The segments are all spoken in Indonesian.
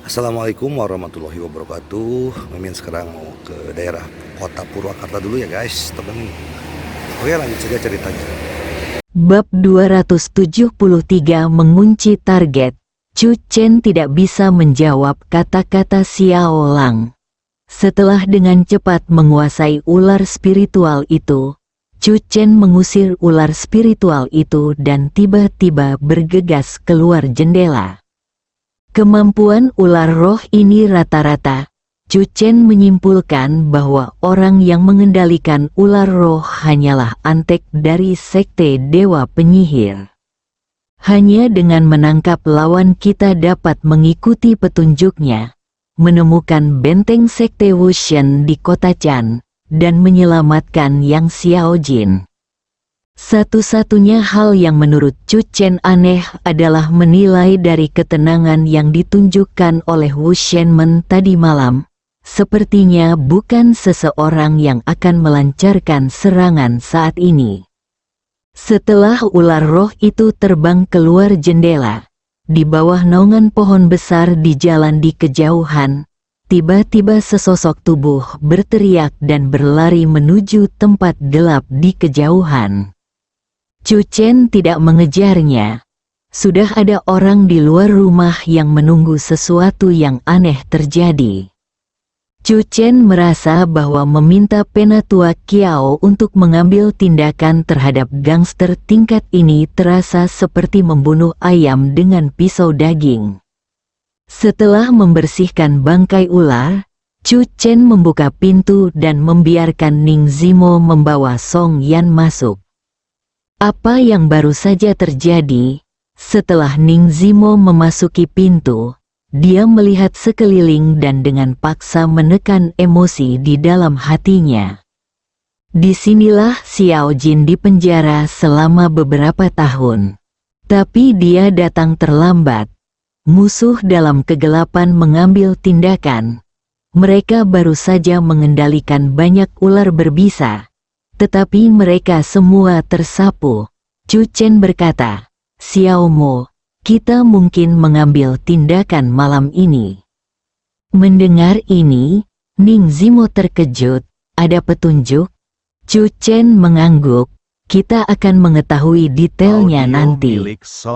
Assalamualaikum warahmatullahi wabarakatuh. Mimin sekarang mau ke daerah kota Purwakarta dulu ya guys, temen. Oke, lanjut saja ceritanya. Bab 273 mengunci target. Chu Chen tidak bisa menjawab kata-kata Xiao Lang. Setelah dengan cepat menguasai ular spiritual itu, Chu Chen mengusir ular spiritual itu dan tiba-tiba bergegas keluar jendela. Kemampuan ular roh ini rata-rata. Chu Chen menyimpulkan bahwa orang yang mengendalikan ular roh hanyalah antek dari sekte dewa penyihir. Hanya dengan menangkap lawan kita dapat mengikuti petunjuknya, menemukan benteng sekte Wushen di kota Chan, dan menyelamatkan Yang Xiaojin. Satu-satunya hal yang menurut Chu Chen aneh adalah menilai dari ketenangan yang ditunjukkan oleh Wu Shenmen tadi malam. Sepertinya bukan seseorang yang akan melancarkan serangan saat ini. Setelah ular roh itu terbang keluar jendela, di bawah naungan pohon besar di jalan di kejauhan, tiba-tiba sesosok tubuh berteriak dan berlari menuju tempat gelap di kejauhan. Chu Chen tidak mengejarnya. Sudah ada orang di luar rumah yang menunggu sesuatu yang aneh terjadi. Chu Chen merasa bahwa meminta Penatua Kiao untuk mengambil tindakan terhadap gangster tingkat ini terasa seperti membunuh ayam dengan pisau daging. Setelah membersihkan bangkai ular, Chu Chen membuka pintu dan membiarkan Ning Zimo membawa Song Yan masuk. Apa yang baru saja terjadi, setelah Ning Zimo memasuki pintu, dia melihat sekeliling dan dengan paksa menekan emosi di dalam hatinya. Disinilah Xiao Jin dipenjara selama beberapa tahun. Tapi dia datang terlambat. Musuh dalam kegelapan mengambil tindakan. Mereka baru saja mengendalikan banyak ular berbisa. Tetapi mereka semua tersapu. Chu Chen berkata, "Xiao Mo, kita mungkin mengambil tindakan malam ini." Mendengar ini, Ning Zimo terkejut. Ada petunjuk? Chu Chen mengangguk. Kita akan mengetahui detailnya nanti.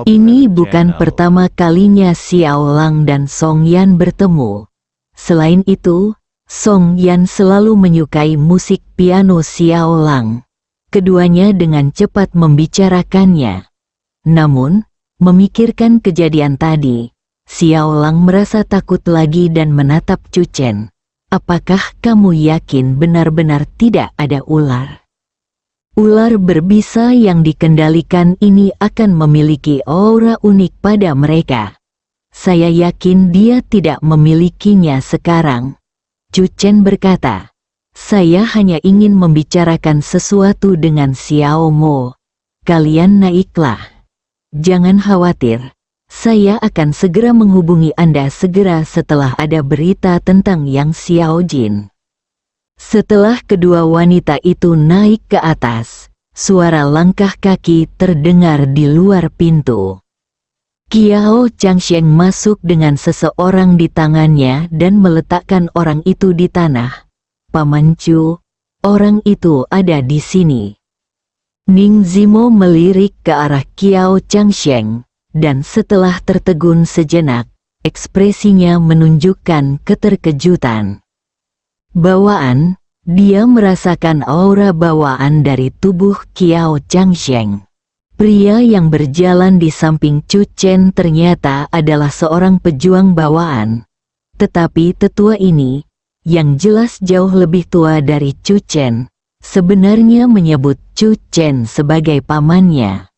Ini bukan pertama kalinya Xiao Lang dan Song Yan bertemu. Selain itu, Song Yan selalu menyukai musik piano Xiao Lang. Keduanya dengan cepat membicarakannya. Namun, memikirkan kejadian tadi, Xiao Lang merasa takut lagi dan menatap Chu Chen. "Apakah kamu yakin benar-benar tidak ada ular? Ular berbisa yang dikendalikan ini akan memiliki aura unik pada mereka. Saya yakin dia tidak memilikinya sekarang." Chu Chen berkata, "Saya hanya ingin membicarakan sesuatu dengan Xiao Mo. Kalian naiklah. Jangan khawatir. Saya akan segera menghubungi Anda segera setelah ada berita tentang Yang Xiaojin." Setelah kedua wanita itu naik ke atas, suara langkah kaki terdengar di luar pintu. Kiao Changsheng masuk dengan seseorang di tangannya dan meletakkan orang itu di tanah. "Paman Chu, orang itu ada di sini." Ning Zimo melirik ke arah Kiao Changsheng, dan setelah tertegun sejenak, ekspresinya menunjukkan keterkejutan. Bawaan, dia merasakan aura bawaan dari tubuh Kiao Changsheng. Pria yang berjalan di samping Chu Chen ternyata adalah seorang pejuang bawaan. Tetapi tetua ini, yang jelas jauh lebih tua dari Chu Chen, sebenarnya menyebut Chu Chen sebagai pamannya.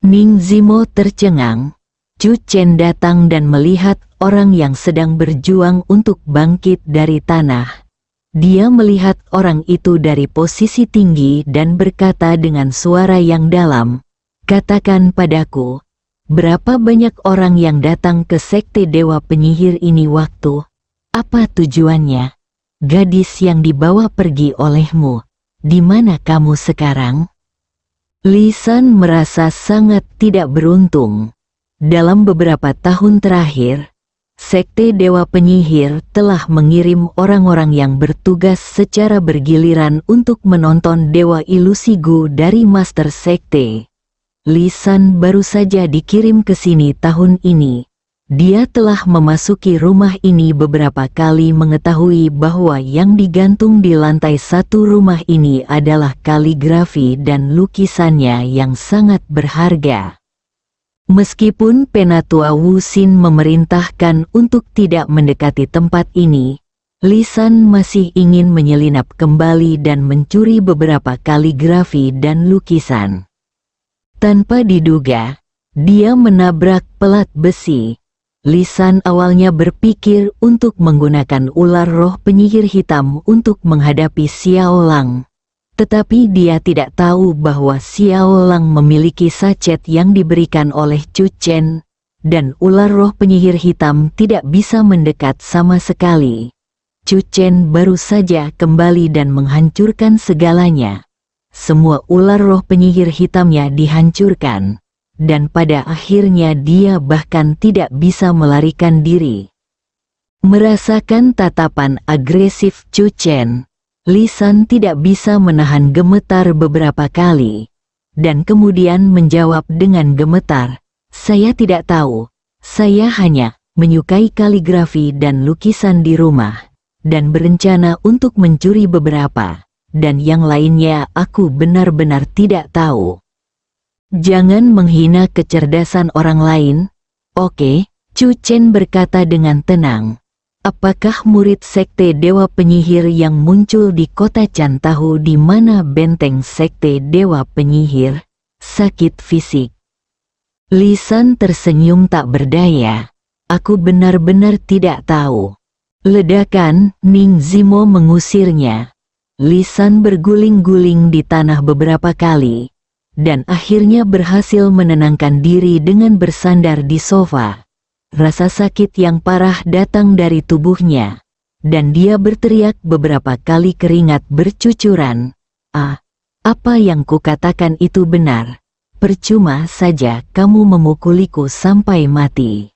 Ning Zimo tercengang. Chu Chen datang dan melihat orang yang sedang berjuang untuk bangkit dari tanah. Dia melihat orang itu dari posisi tinggi dan berkata dengan suara yang dalam, "Katakan padaku, berapa banyak orang yang datang ke sekte dewa penyihir ini waktu? Apa tujuannya? Gadis yang dibawa pergi olehmu, di mana kamu sekarang?" Li San merasa sangat tidak beruntung. Dalam beberapa tahun terakhir, Sekte Dewa Penyihir telah mengirim orang-orang yang bertugas secara bergiliran untuk menonton Dewa Ilusi Gu dari Master Sekte. Lisan baru saja dikirim ke sini tahun ini. Dia telah memasuki rumah ini beberapa kali, mengetahui bahwa yang digantung di lantai satu rumah ini adalah kaligrafi dan lukisannya yang sangat berharga. Meskipun Penatua Wu Xin memerintahkan untuk tidak mendekati tempat ini, Lisan masih ingin menyelinap kembali dan mencuri beberapa kaligrafi dan lukisan. Tanpa diduga, dia menabrak pelat besi. Lisan awalnya berpikir untuk menggunakan ular roh penyihir hitam untuk menghadapi Xiao Lang. Tetapi dia tidak tahu bahwa Xiao Lang memiliki sachet yang diberikan oleh Chu Chen, dan ular roh penyihir hitam tidak bisa mendekat sama sekali. Chu Chen baru saja kembali dan menghancurkan segalanya. Semua ular roh penyihir hitamnya dihancurkan. Dan pada akhirnya dia bahkan tidak bisa melarikan diri. Merasakan tatapan agresif Chu Chen, Lisan tidak bisa menahan gemetar beberapa kali, dan kemudian menjawab dengan gemetar, "Saya tidak tahu, saya hanya menyukai kaligrafi dan lukisan di rumah, dan berencana untuk mencuri beberapa, dan yang lainnya aku benar-benar tidak tahu." Jangan menghina kecerdasan orang lain, oke? Chu Chen berkata dengan tenang. Apakah murid Sekte Dewa Penyihir yang muncul di kota Chan tahu di mana benteng Sekte Dewa Penyihir? Sakit fisik. Lisan tersenyum tak berdaya. Aku benar-benar tidak tahu. Ledakan, Ning Zimo mengusirnya. Lisan berguling-guling di tanah beberapa kali, dan akhirnya berhasil menenangkan diri dengan bersandar di sofa. Rasa sakit yang parah datang dari tubuhnya, dan dia berteriak beberapa kali, keringat bercucuran. Apa yang kukatakan itu benar. Percuma saja kamu memukuliku sampai mati.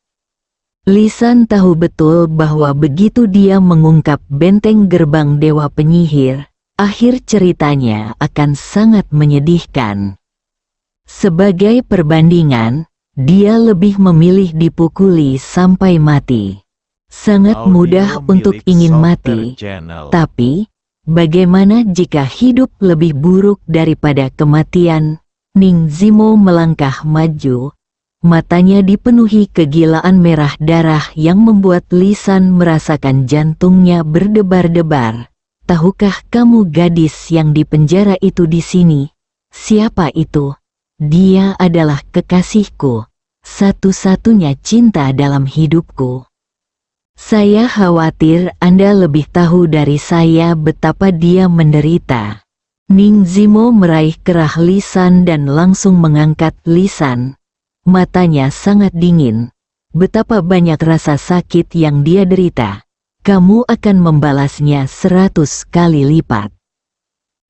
Lisan tahu betul bahwa begitu dia mengungkap benteng gerbang Dewa Penyihir, akhir ceritanya akan sangat menyedihkan. Sebagai perbandingan, dia lebih memilih dipukuli sampai mati. Sangat mudah untuk ingin mati, tapi bagaimana jika hidup lebih buruk daripada kematian? Ning Zimo melangkah maju, matanya dipenuhi kegilaan merah darah yang membuat Lisan merasakan jantungnya berdebar-debar. Tahukah kamu gadis yang dipenjara itu di sini? Siapa itu? Dia adalah kekasihku, satu-satunya cinta dalam hidupku. Saya khawatir Anda lebih tahu dari saya betapa dia menderita. Ning Zimo meraih kerah Lisan dan langsung mengangkat Lisan. Matanya sangat dingin. Betapa banyak rasa sakit yang dia derita. Kamu akan membalasnya 100 kali lipat.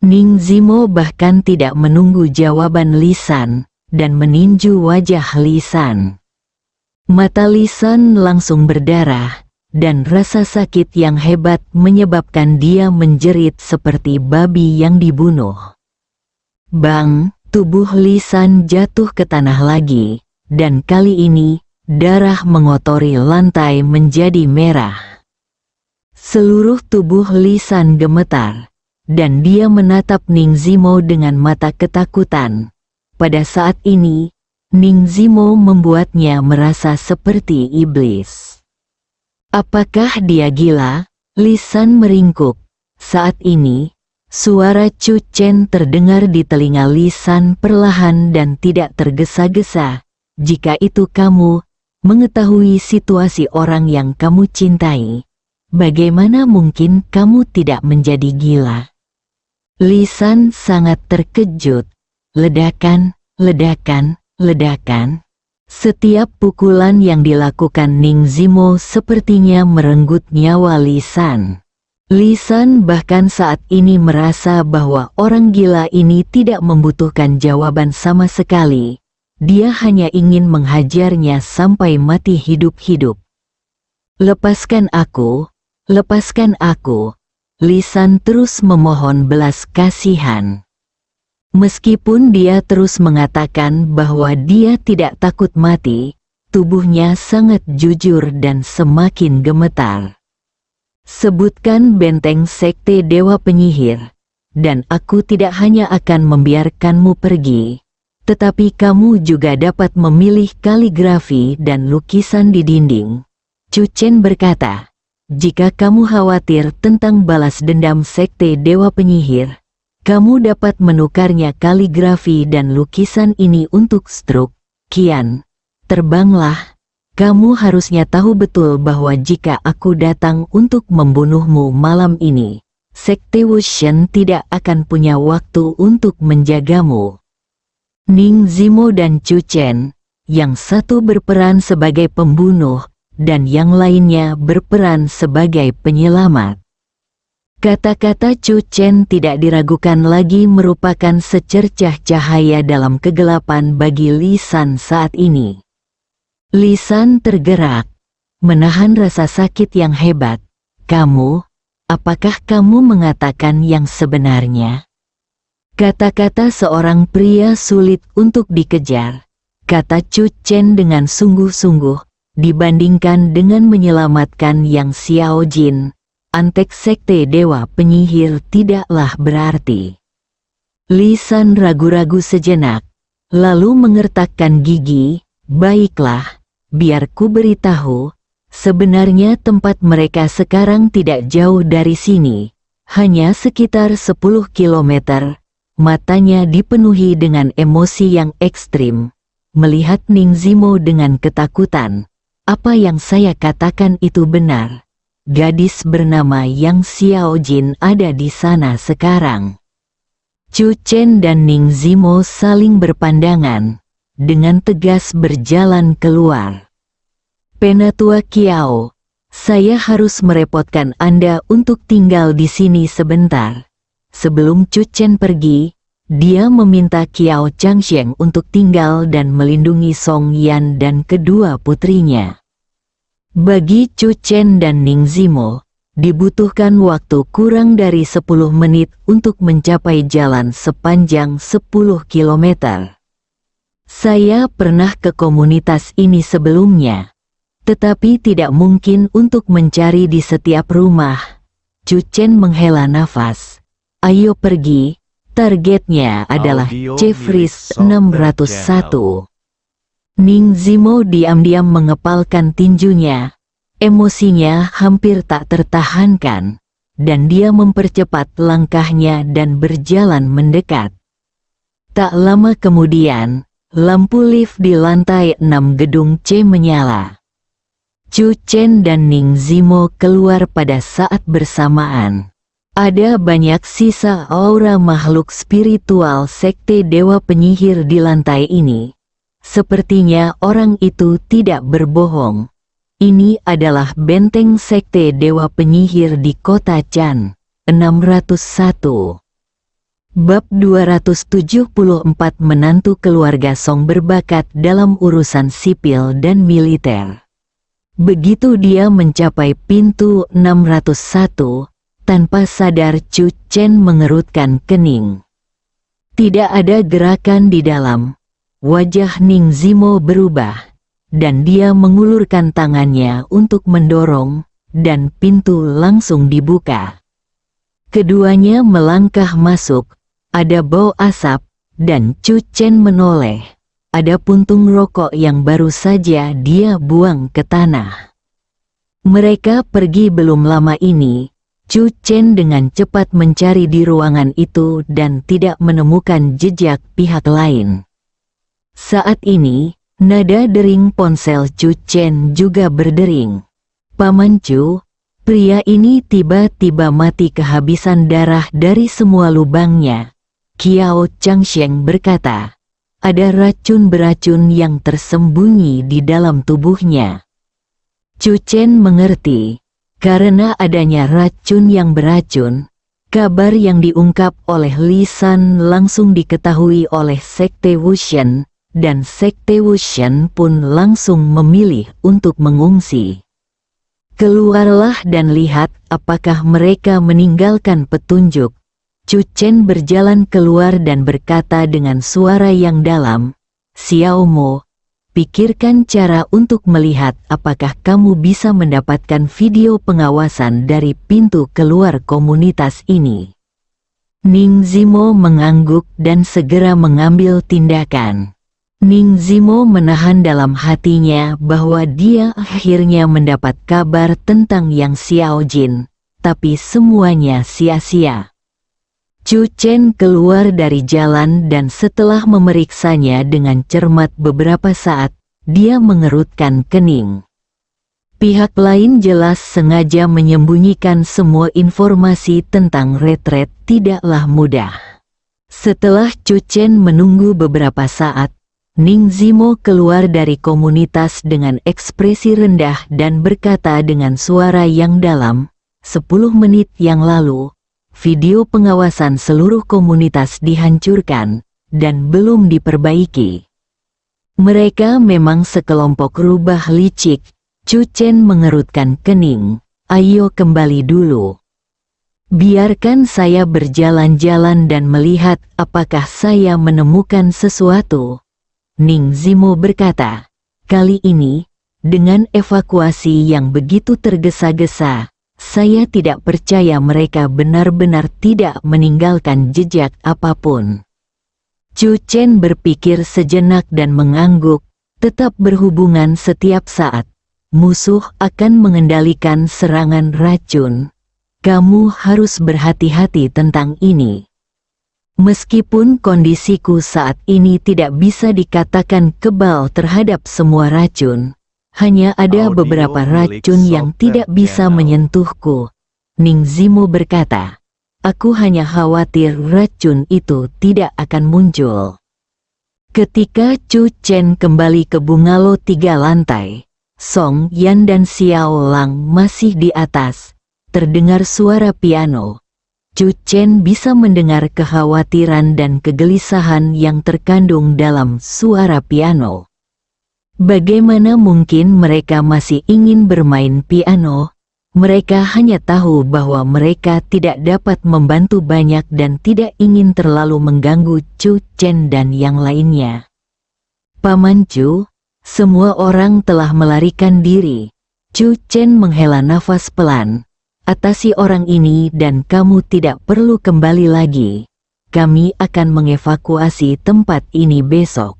Ning Zimo bahkan tidak menunggu jawaban Lisan, dan meninju wajah Lisan. Mata Lisan langsung berdarah, dan rasa sakit yang hebat menyebabkan dia menjerit seperti babi yang dibunuh. Bang, tubuh Lisan jatuh ke tanah lagi, dan kali ini, darah mengotori lantai menjadi merah. Seluruh tubuh Lisan gemetar, dan dia menatap Ning Zimo dengan mata ketakutan. Pada saat ini, Ning Zimo membuatnya merasa seperti iblis. Apakah dia gila? Lisan meringkuk. Saat ini, suara Chu Chen terdengar di telinga Lisan perlahan dan tidak tergesa-gesa. Jika itu kamu, mengetahui situasi orang yang kamu cintai, bagaimana mungkin kamu tidak menjadi gila? Lisan sangat terkejut. Ledakan, ledakan, ledakan. Setiap pukulan yang dilakukan Ning Zimo sepertinya merenggut nyawa Lisan. Lisan bahkan saat ini merasa bahwa orang gila ini tidak membutuhkan jawaban sama sekali. Dia hanya ingin menghajarnya sampai mati hidup-hidup. Lepaskan aku, lepaskan aku. Lisan terus memohon belas kasihan. Meskipun dia terus mengatakan bahwa dia tidak takut mati, tubuhnya sangat jujur dan semakin gemetar. Sebutkan benteng sekte Dewa Penyihir, dan aku tidak hanya akan membiarkanmu pergi, tetapi kamu juga dapat memilih kaligrafi dan lukisan di dinding. Chu Chen berkata, jika kamu khawatir tentang balas dendam sekte Dewa Penyihir, kamu dapat menukarnya kaligrafi dan lukisan ini untuk struk. Kian, terbanglah. Kamu harusnya tahu betul bahwa jika aku datang untuk membunuhmu malam ini, sekte Wushen tidak akan punya waktu untuk menjagamu. Ning Zimo dan Chu Chen, yang satu berperan sebagai pembunuh, dan yang lainnya berperan sebagai penyelamat. Kata-kata Chu Chen tidak diragukan lagi merupakan secercah cahaya dalam kegelapan bagi Lisan saat ini. Lisan tergerak, menahan rasa sakit yang hebat. Kamu, apakah kamu mengatakan yang sebenarnya? Kata-kata seorang pria sulit untuk dikejar, kata Chu Chen dengan sungguh-sungguh, dibandingkan dengan menyelamatkan Yang Xiao Jin. Antek sekte Dewa Penyihir tidaklah berarti. Lisan ragu-ragu sejenak, lalu mengertakkan gigi. Baiklah, biar ku beritahu, sebenarnya tempat mereka sekarang tidak jauh dari sini, hanya sekitar 10 kilometer. Matanya dipenuhi dengan emosi yang ekstrim, melihat Ning Zimo dengan ketakutan. Apa yang saya katakan itu benar. Gadis bernama Yang Xiao Jin ada di sana sekarang. Chu Chen dan Ning Zimo saling berpandangan, dengan tegas berjalan keluar. Penatua Kiao, saya harus merepotkan Anda untuk tinggal di sini sebentar. Sebelum Chu Chen pergi, dia meminta Kiao Changsheng untuk tinggal dan melindungi Song Yan dan kedua putrinya. Bagi Chu Chen dan Ning Zimo, dibutuhkan waktu kurang dari 10 menit untuk mencapai jalan sepanjang 10 kilometer. Saya pernah ke komunitas ini sebelumnya, tetapi tidak mungkin untuk mencari di setiap rumah. Chu Chen menghela nafas. Ayo pergi, targetnya adalah Jeffries 601. Ning Zimo diam-diam mengepalkan tinjunya. Emosinya hampir tak tertahankan, dan dia mempercepat langkahnya dan berjalan mendekat. Tak lama kemudian, lampu lift di lantai 6 gedung C menyala. Chu Chen dan Ning Zimo keluar pada saat bersamaan. Ada banyak sisa aura makhluk spiritual sekte Dewa Penyihir di lantai ini. Sepertinya orang itu tidak berbohong. Ini adalah benteng sekte Dewa Penyihir di kota Chan. 601. Bab 274 Menantu keluarga Song berbakat dalam urusan sipil dan militer. Begitu dia mencapai pintu 601, tanpa sadar Chu Chen mengerutkan kening. Tidak ada gerakan di dalam. Wajah Ning Zimo berubah, dan dia mengulurkan tangannya untuk mendorong, dan pintu langsung dibuka. Keduanya melangkah masuk, ada bau asap, dan Chu Chen menoleh. Ada puntung rokok yang baru saja dia buang ke tanah. Mereka pergi belum lama ini. Chu Chen dengan cepat mencari di ruangan itu dan tidak menemukan jejak pihak lain. Saat ini, nada dering ponsel Chu Chen juga berdering. Paman Chu, pria ini tiba-tiba mati kehabisan darah dari semua lubangnya. Kiao Changsheng berkata, ada racun beracun yang tersembunyi di dalam tubuhnya. Chu Chen mengerti, karena adanya racun yang beracun, kabar yang diungkap oleh Lisan langsung diketahui oleh Sekte Wushen, dan Sekte Wushen pun langsung memilih untuk mengungsi. Keluarlah dan lihat apakah mereka meninggalkan petunjuk. Chu Chen berjalan keluar dan berkata dengan suara yang dalam, Xiao Mo, pikirkan cara untuk melihat apakah kamu bisa mendapatkan video pengawasan dari pintu keluar komunitas ini. Ning Zimo mengangguk dan segera mengambil tindakan. Ning Zimo menahan dalam hatinya bahwa dia akhirnya mendapat kabar tentang Yang Xiao Jin, tapi semuanya sia-sia. Chu Chen keluar dari jalan dan setelah memeriksanya dengan cermat beberapa saat, dia mengerutkan kening. Pihak lain jelas sengaja menyembunyikan semua informasi tentang retret tidaklah mudah. Setelah Chu Chen menunggu beberapa saat, Ning Zimo keluar dari komunitas dengan ekspresi rendah dan berkata dengan suara yang dalam, 10 menit yang lalu, video pengawasan seluruh komunitas dihancurkan, dan belum diperbaiki. Mereka memang sekelompok rubah licik. Chu Chen mengerutkan kening, ayo kembali dulu. Biarkan saya berjalan-jalan dan melihat apakah saya menemukan sesuatu. Ning Zimo berkata, kali ini, dengan evakuasi yang begitu tergesa-gesa, saya tidak percaya mereka benar-benar tidak meninggalkan jejak apapun. Chu Chen berpikir sejenak dan mengangguk, tetap berhubungan setiap saat. Musuh akan mengendalikan serangan racun. Kamu harus berhati-hati tentang ini. Meskipun kondisiku saat ini tidak bisa dikatakan kebal terhadap semua racun, hanya ada beberapa racun yang tidak bisa menyentuhku. Ning Zimo berkata, aku hanya khawatir racun itu tidak akan muncul. Ketika Chu Chen kembali ke bungalow 3 lantai, Song Yan dan Xiao Lang masih di atas, terdengar suara piano. Chu Chen bisa mendengar kekhawatiran dan kegelisahan yang terkandung dalam suara piano. Bagaimana mungkin mereka masih ingin bermain piano? Mereka hanya tahu bahwa mereka tidak dapat membantu banyak dan tidak ingin terlalu mengganggu Chu Chen dan yang lainnya. Paman Chu, semua orang telah melarikan diri. Chu Chen menghela nafas pelan. Atasi orang ini dan kamu tidak perlu kembali lagi. Kami akan mengevakuasi tempat ini besok.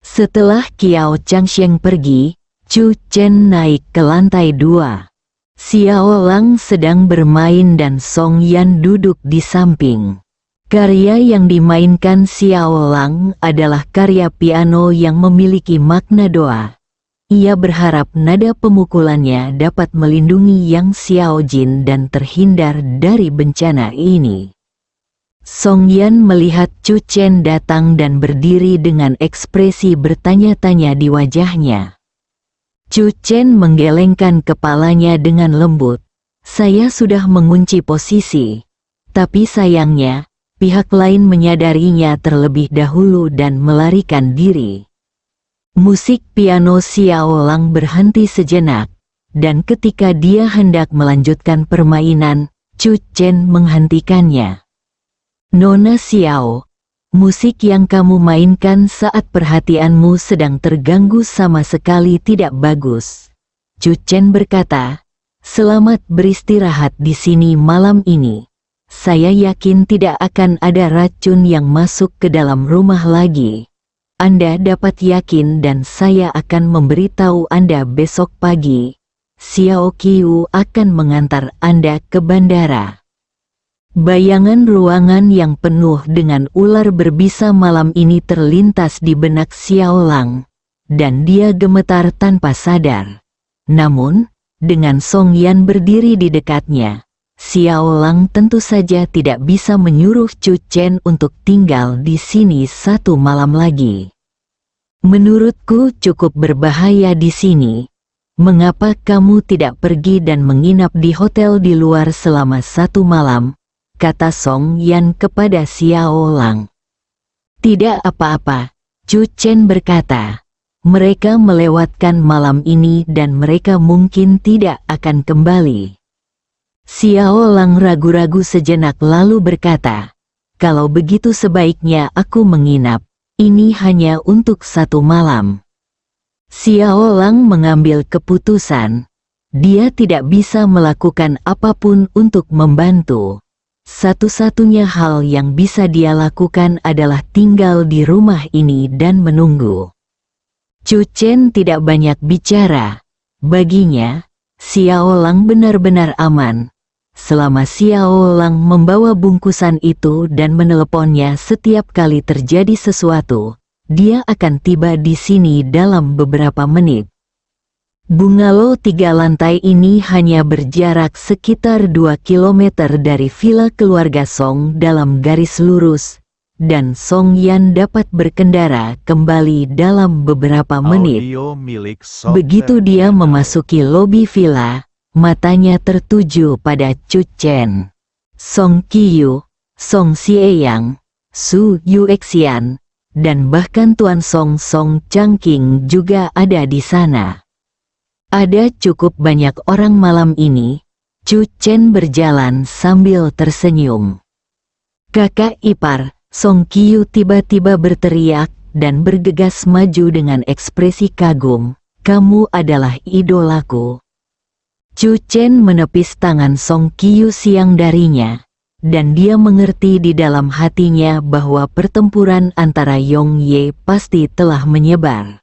Setelah Kiao Changsheng pergi, Chu Chen naik ke lantai 2. Xiao Lang sedang bermain dan Song Yan duduk di samping. Karya yang dimainkan Xiao Lang adalah karya piano yang memiliki makna doa. Ia berharap nada pemukulannya dapat melindungi Yang Xiao Jin dan terhindar dari bencana ini. Song Yan melihat Chu Chen datang dan berdiri dengan ekspresi bertanya-tanya di wajahnya. Chu Chen menggelengkan kepalanya dengan lembut. Saya sudah mengunci posisi. Tapi sayangnya, pihak lain menyadarinya terlebih dahulu dan melarikan diri. Musik piano Xiao Lang berhenti sejenak, dan ketika dia hendak melanjutkan permainan, Chu Chen menghentikannya. Nona Xiao, musik yang kamu mainkan saat perhatianmu sedang terganggu sama sekali tidak bagus. Chu Chen berkata, selamat beristirahat di sini malam ini. Saya yakin tidak akan ada racun yang masuk ke dalam rumah lagi. Anda dapat yakin dan saya akan memberitahu Anda besok pagi. Xiao Qiu akan mengantar Anda ke bandara. Bayangan ruangan yang penuh dengan ular berbisa malam ini terlintas di benak Xiao Lang, dan dia gemetar tanpa sadar. Namun, dengan Song Yan berdiri di dekatnya, Xiao Lang tentu saja tidak bisa menyuruh Chu Chen untuk tinggal di sini 1 malam lagi. Menurutku cukup berbahaya di sini. Mengapa kamu tidak pergi dan menginap di hotel di luar selama 1 malam? Kata Song Yan kepada Xiao Lang. Tidak apa-apa, Chu Chen berkata. Mereka melewatkan malam ini dan mereka mungkin tidak akan kembali. Xiao Lang ragu-ragu sejenak lalu berkata, "Kalau begitu sebaiknya aku menginap. Ini hanya untuk 1 malam." Xiao Lang mengambil keputusan. Dia tidak bisa melakukan apapun untuk membantu. Satu-satunya hal yang bisa dia lakukan adalah tinggal di rumah ini dan menunggu. Chu Chen tidak banyak bicara. Baginya, Xiao Lang benar-benar aman. Selama Xiao Lang membawa bungkusan itu dan meneleponnya setiap kali terjadi sesuatu, dia akan tiba di sini dalam beberapa menit. Bungalow 3 lantai ini hanya berjarak sekitar 2 km dari villa keluarga Song dalam garis lurus, dan Song Yan dapat berkendara kembali dalam beberapa menit. Begitu dia memasuki lobi villa, matanya tertuju pada Chu Chen, Song Qiyu, Song Xieyang, Su Yuexian, dan bahkan Tuan Song Song Changqing juga ada di sana. Ada cukup banyak orang malam ini. Chu Chen berjalan sambil tersenyum. Kakak ipar, Song Qiyu tiba-tiba berteriak dan bergegas maju dengan ekspresi kagum. "Kamu adalah idolaku." Chu Chen menepis tangan Song Qiyu siang darinya, dan dia mengerti di dalam hatinya bahwa pertempuran antara Yong Ye pasti telah menyebar.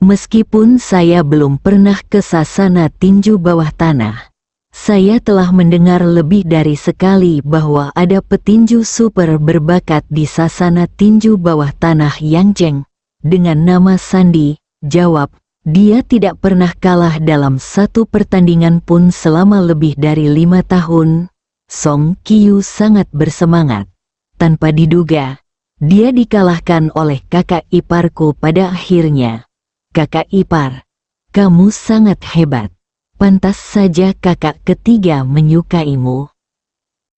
Meskipun saya belum pernah ke sasana tinju bawah tanah, saya telah mendengar lebih dari sekali bahwa ada petinju super berbakat di sasana tinju bawah tanah Yangcheng. Dengan nama Sandi, jawab, dia tidak pernah kalah dalam 1 pertandingan pun selama lebih dari 5 tahun. Song Qiyu sangat bersemangat. Tanpa diduga, dia dikalahkan oleh kakak iparku pada akhirnya. Kakak ipar, kamu sangat hebat. Pantas saja kakak ketiga menyukaimu.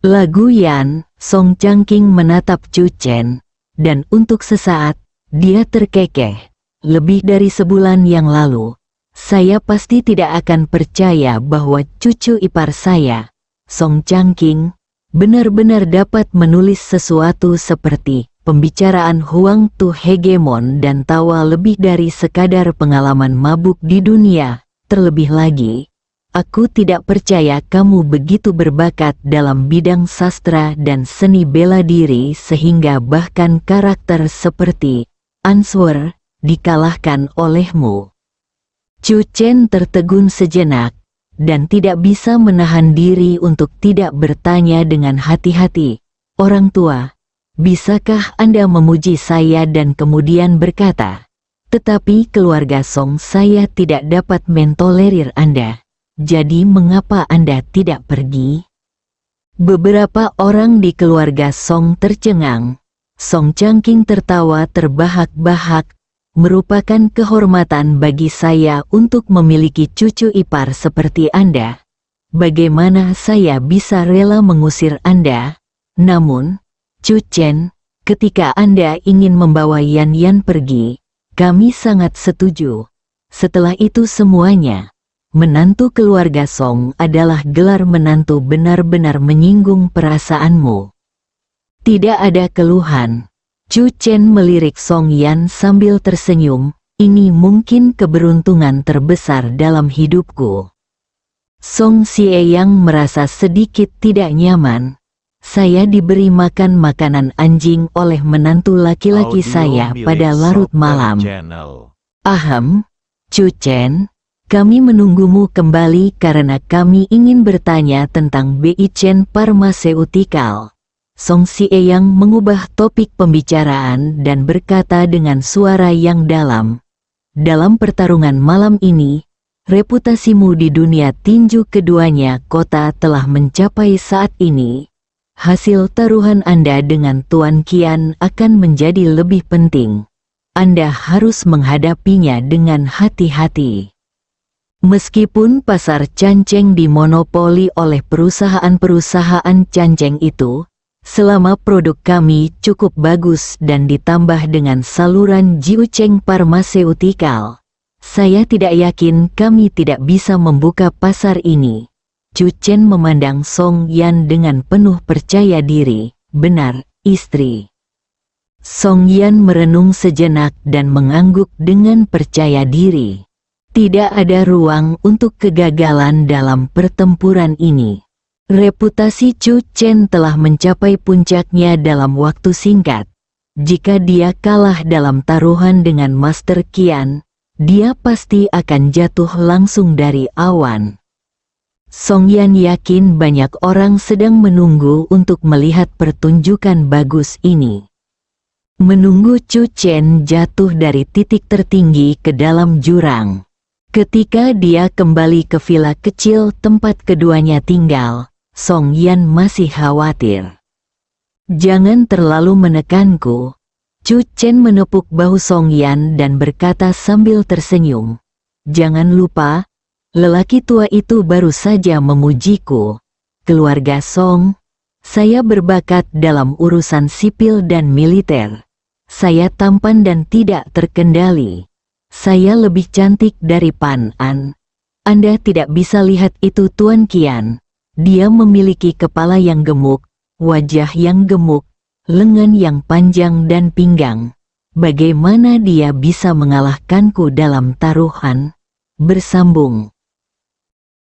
Lagu Yan, Song Changqing menatap Chu Chen, dan untuk sesaat, dia terkekeh. Lebih dari sebulan yang lalu, saya pasti tidak akan percaya bahwa cucu ipar saya, Song Changqing, benar-benar dapat menulis sesuatu seperti pembicaraan Huang Tu hegemon dan tawa lebih dari sekadar pengalaman mabuk di dunia. Terlebih lagi, aku tidak percaya kamu begitu berbakat dalam bidang sastra dan seni bela diri sehingga bahkan karakter seperti Answer dikalahkan olehmu. Chu Chen tertegun sejenak, dan tidak bisa menahan diri untuk tidak bertanya dengan hati-hati. "Orang tua, bisakah Anda memuji saya?" dan kemudian berkata, "Tetapi keluarga Song saya tidak dapat mentolerir Anda. Jadi mengapa Anda tidak pergi?" Beberapa orang di keluarga Song tercengang. Song Changqing tertawa terbahak-bahak. "Merupakan kehormatan bagi saya untuk memiliki cucu ipar seperti Anda. Bagaimana saya bisa rela mengusir Anda? Namun, Chu Chen, ketika Anda ingin membawa Yan Yan pergi, kami sangat setuju. Setelah itu semuanya, menantu keluarga Song adalah gelar menantu benar-benar menyinggung perasaanmu." Tidak ada keluhan. Chu Chen melirik Song Yan sambil tersenyum, "Ini mungkin keberuntungan terbesar dalam hidupku." Song Xieyang merasa sedikit tidak nyaman. "Saya diberi makan makanan anjing oleh menantu laki-laki saya pada larut malam." "Ahem, Chu Chen, kami menunggumu kembali karena kami ingin bertanya tentang Beichen Pharmaceutical." Song Xieyang mengubah topik pembicaraan dan berkata dengan suara yang dalam, "Dalam pertarungan malam ini, reputasimu di dunia tinju keduanya kota telah mencapai saat ini. Hasil taruhan Anda dengan Tuan Qian akan menjadi lebih penting. Anda harus menghadapinya dengan hati-hati." Meskipun pasar canceng dimonopoli oleh perusahaan-perusahaan canceng itu, Selama produk kami cukup bagus dan ditambah dengan saluran Jiucheng Pharmaceutical, saya tidak yakin kami tidak bisa membuka pasar ini. Chu Chen memandang Song Yan dengan penuh percaya diri. Benar, istri. Song Yan merenung sejenak dan mengangguk dengan percaya diri. Tidak ada ruang untuk kegagalan dalam pertempuran ini. Reputasi Chu Chen telah mencapai puncaknya dalam waktu singkat. Jika dia kalah dalam taruhan dengan Master Qian, dia pasti akan jatuh langsung dari awan. Song Yan yakin banyak orang sedang menunggu untuk melihat pertunjukan bagus ini. Menunggu Chu Chen jatuh dari titik tertinggi ke dalam jurang. Ketika dia kembali ke villa kecil tempat keduanya tinggal, Song Yan masih khawatir. Jangan terlalu menekanku. Chu Chen menepuk bahu Song Yan dan berkata sambil tersenyum. Jangan lupa, lelaki tua itu baru saja memujiku. Keluarga Song, saya berbakat dalam urusan sipil dan militer. Saya tampan dan tidak terkendali. Saya lebih cantik dari Pan An. Anda tidak bisa lihat itu Tuan Qian. Dia memiliki kepala yang gemuk, wajah yang gemuk, lengan yang panjang dan pinggang. Bagaimana dia bisa mengalahkanku dalam taruhan? Bersambung.